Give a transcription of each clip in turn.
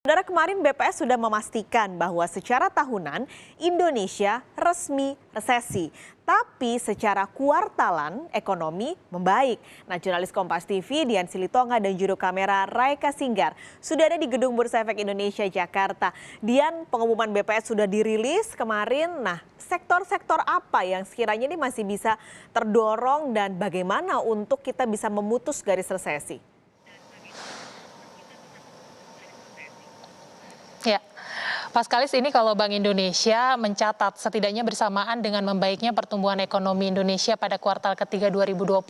Saudara, kemarin BPS sudah memastikan bahwa secara tahunan Indonesia resmi resesi. Tapi secara kuartalan ekonomi membaik. Nah, jurnalis Kompas TV Dian Silitonga dan juru kamera Raika Singgar sudah ada di Gedung Bursa Efek Indonesia Jakarta. Dian, pengumuman BPS sudah dirilis kemarin. Nah, sektor-sektor apa yang sekiranya ini masih bisa terdorong dan bagaimana untuk kita bisa memutus garis resesi? Ya, Paskalis, ini kalau Bank Indonesia mencatat setidaknya bersamaan dengan membaiknya pertumbuhan ekonomi Indonesia pada kuartal ketiga 2020,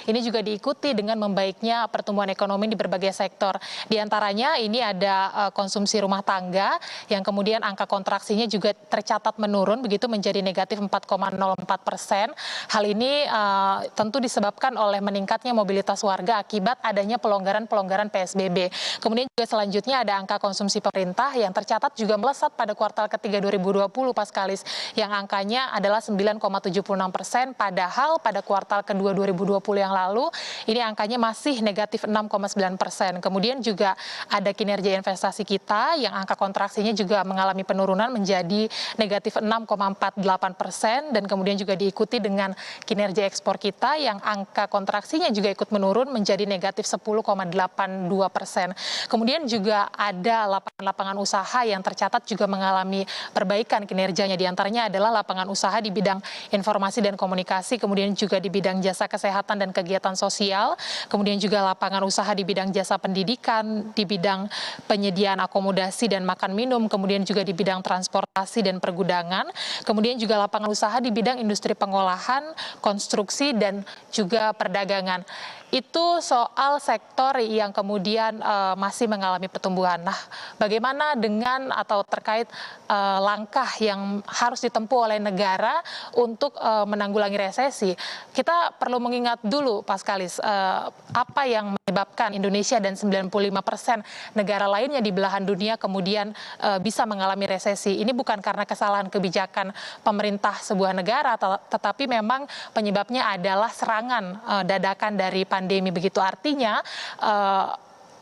ini juga diikuti dengan membaiknya pertumbuhan ekonomi di berbagai sektor. Di antaranya ini ada konsumsi rumah tangga yang kemudian angka kontraksinya juga tercatat menurun begitu menjadi negatif 4,04%. Hal ini tentu disebabkan oleh meningkatnya mobilitas warga akibat adanya pelonggaran-pelonggaran PSBB. Kemudian juga selanjutnya ada angka konsumsi pemerintah yang tercatat juga melesat pada kuartal ketiga 2020, Paskalis, yang angkanya adalah 9,76%, padahal pada kuartal kedua 2020 yang lalu ini angkanya masih negatif 6,9%. Kemudian juga ada kinerja investasi kita yang angka kontraksinya juga mengalami penurunan menjadi negatif 6,48%, dan kemudian juga diikuti dengan kinerja ekspor kita yang angka kontraksinya juga ikut menurun menjadi negatif 10,82%. Kemudian juga ada lapangan usaha yang tercatat juga mengalami perbaikan kinerjanya. Di antaranya adalah lapangan usaha di bidang informasi dan komunikasi, kemudian juga di bidang jasa kesehatan dan kegiatan sosial, kemudian juga lapangan usaha di bidang jasa pendidikan, di bidang penyediaan akomodasi dan makan minum, kemudian juga di bidang transportasi dan pergudangan, kemudian juga lapangan usaha di bidang industri pengolahan, konstruksi, dan juga perdagangan. Itu soal sektor yang kemudian masih mengalami pertumbuhan. Nah, bagaimana dengan atau terkait langkah yang harus ditempuh oleh negara untuk menanggulangi resesi? Kita perlu mengingat dulu, Paskalis, apa yang menyebabkan Indonesia dan 95% negara lainnya di belahan dunia kemudian bisa mengalami resesi. Ini bukan karena kesalahan kebijakan pemerintah sebuah negara, tetapi memang penyebabnya adalah serangan dadakan dari pandemi. Begitu artinya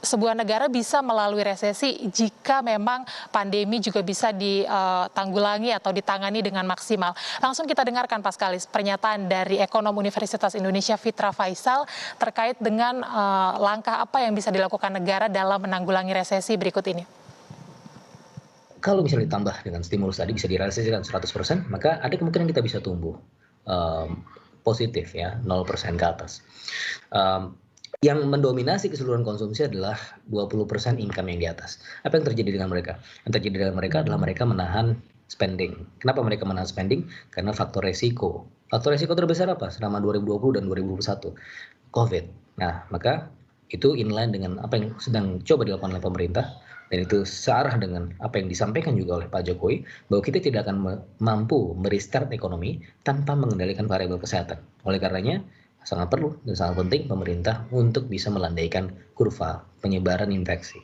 sebuah negara bisa melalui resesi jika memang pandemi juga bisa ditanggulangi atau ditangani dengan maksimal. Langsung kita dengarkan, Paskalis, pernyataan dari ekonom Universitas Indonesia Fitra Faisal terkait dengan langkah apa yang bisa dilakukan negara dalam menanggulangi resesi berikut ini. Kalau misalnya ditambah dengan stimulus tadi bisa direalisasikan 100%, maka ada kemungkinan kita bisa tumbuh positif ya, 0% ke atas. Yang mendominasi keseluruhan konsumsi adalah 20% income yang di atas. Apa yang terjadi dengan mereka? Yang terjadi dengan mereka adalah mereka menahan spending. Kenapa mereka menahan spending? Karena faktor resiko. Faktor resiko terbesar apa? Selama 2020 dan 2021, COVID. Nah, maka itu inline dengan apa yang sedang coba dilakukan oleh pemerintah, dan itu searah dengan apa yang disampaikan juga oleh Pak Jokowi, bahwa kita tidak akan mampu merestart ekonomi tanpa mengendalikan variabel kesehatan. Oleh karenanya, sangat perlu dan sangat penting pemerintah untuk bisa melandaikan kurva penyebaran infeksi.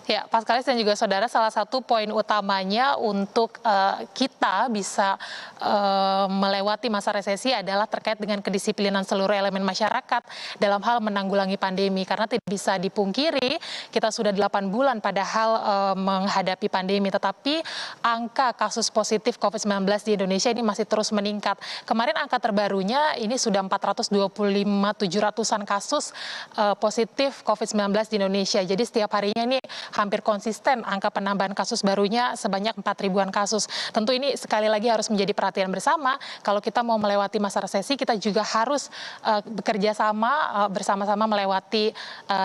Ya, Paskalis dan juga saudara, salah satu poin utamanya untuk kita bisa melewati masa resesi adalah terkait dengan kedisiplinan seluruh elemen masyarakat dalam hal menanggulangi pandemi. Karena tidak bisa dipungkiri, kita sudah 8 bulan padahal menghadapi pandemi, tetapi angka kasus positif COVID-19 di Indonesia ini masih terus meningkat. Kemarin angka terbarunya ini sudah 425.700-an kasus positif COVID-19 di Indonesia. Jadi setiap harinya ini hampir konsisten angka penambahan kasus barunya sebanyak 4.000-an kasus. Tentu ini sekali lagi harus menjadi perhatian bersama. Kalau kita mau melewati masa resesi, kita juga harus bekerja sama bersama-sama melewati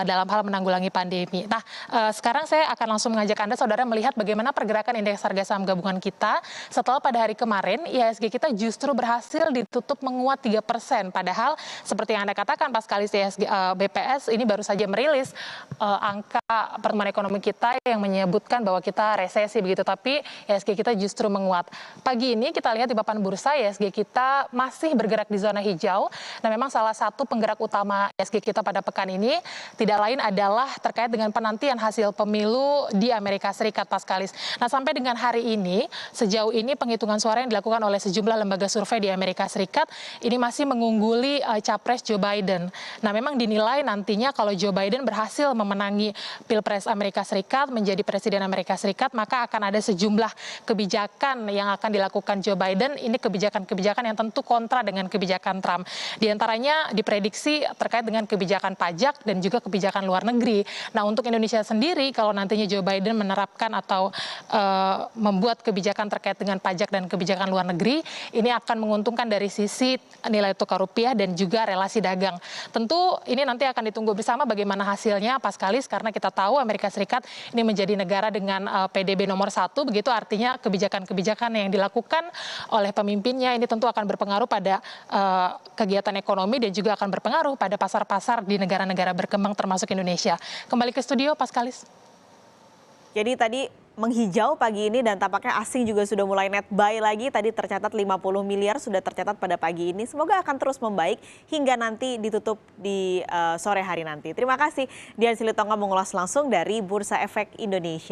dalam hal menanggulangi pandemi. Nah, sekarang saya akan langsung mengajak Anda, saudara, melihat bagaimana pergerakan indeks harga saham gabungan kita setelah pada hari kemarin IHSG kita justru berhasil ditutup menguat 3%. Padahal seperti yang Anda katakan, Paskalis, BPS ini baru saja merilis angka pertumbuhan ekonomi kita yang menyebutkan bahwa kita resesi begitu, tapi IHSG kita justru menguat. Pagi ini kita lihat di papan bursa IHSG kita masih bergerak di zona hijau. Nah, memang salah satu penggerak utama IHSG kita pada pekan ini tidak lain adalah terkait dengan penantian hasil pemilu di Amerika Serikat, Paskalis. Nah, sampai dengan hari ini, sejauh ini penghitungan suara yang dilakukan oleh sejumlah lembaga survei di Amerika Serikat ini masih mengungguli Capres Joe Biden. Nah, memang dinilai nantinya kalau Joe Biden berhasil memenangi Pilpres Amerika Serikat, menjadi Presiden Amerika Serikat, maka akan ada sejumlah kebijakan yang akan dilakukan Joe Biden. Ini kebijakan-kebijakan yang tentu kontra dengan kebijakan Trump. Di antaranya diprediksi terkait dengan kebijakan pajak dan juga kebijakan luar negeri. Nah, untuk Indonesia sendiri, kalau nantinya Joe Biden menerapkan atau membuat kebijakan terkait dengan pajak dan kebijakan luar negeri, ini akan menguntungkan dari sisi nilai tukar rupiah dan juga relasi dagang. Tentu ini nanti akan ditunggu bersama bagaimana hasilnya, Paskalis, karena kita tahu Amerika Serikat ini menjadi negara dengan PDB nomor 1, begitu artinya kebijakan-kebijakan yang dilakukan oleh pemimpinnya ini tentu akan berpengaruh pada kegiatan ekonomi dan juga akan berpengaruh pada pasar-pasar di negara-negara berkembang termasuk Indonesia. Kembali ke studio, Paskalis. Jadi tadi menghijau pagi ini dan tampaknya asing juga sudah mulai net buy lagi. Tadi tercatat 50 miliar sudah tercatat pada pagi ini. Semoga akan terus membaik hingga nanti ditutup di sore hari nanti. Terima kasih Dian Silitonga mengulas langsung dari Bursa Efek Indonesia.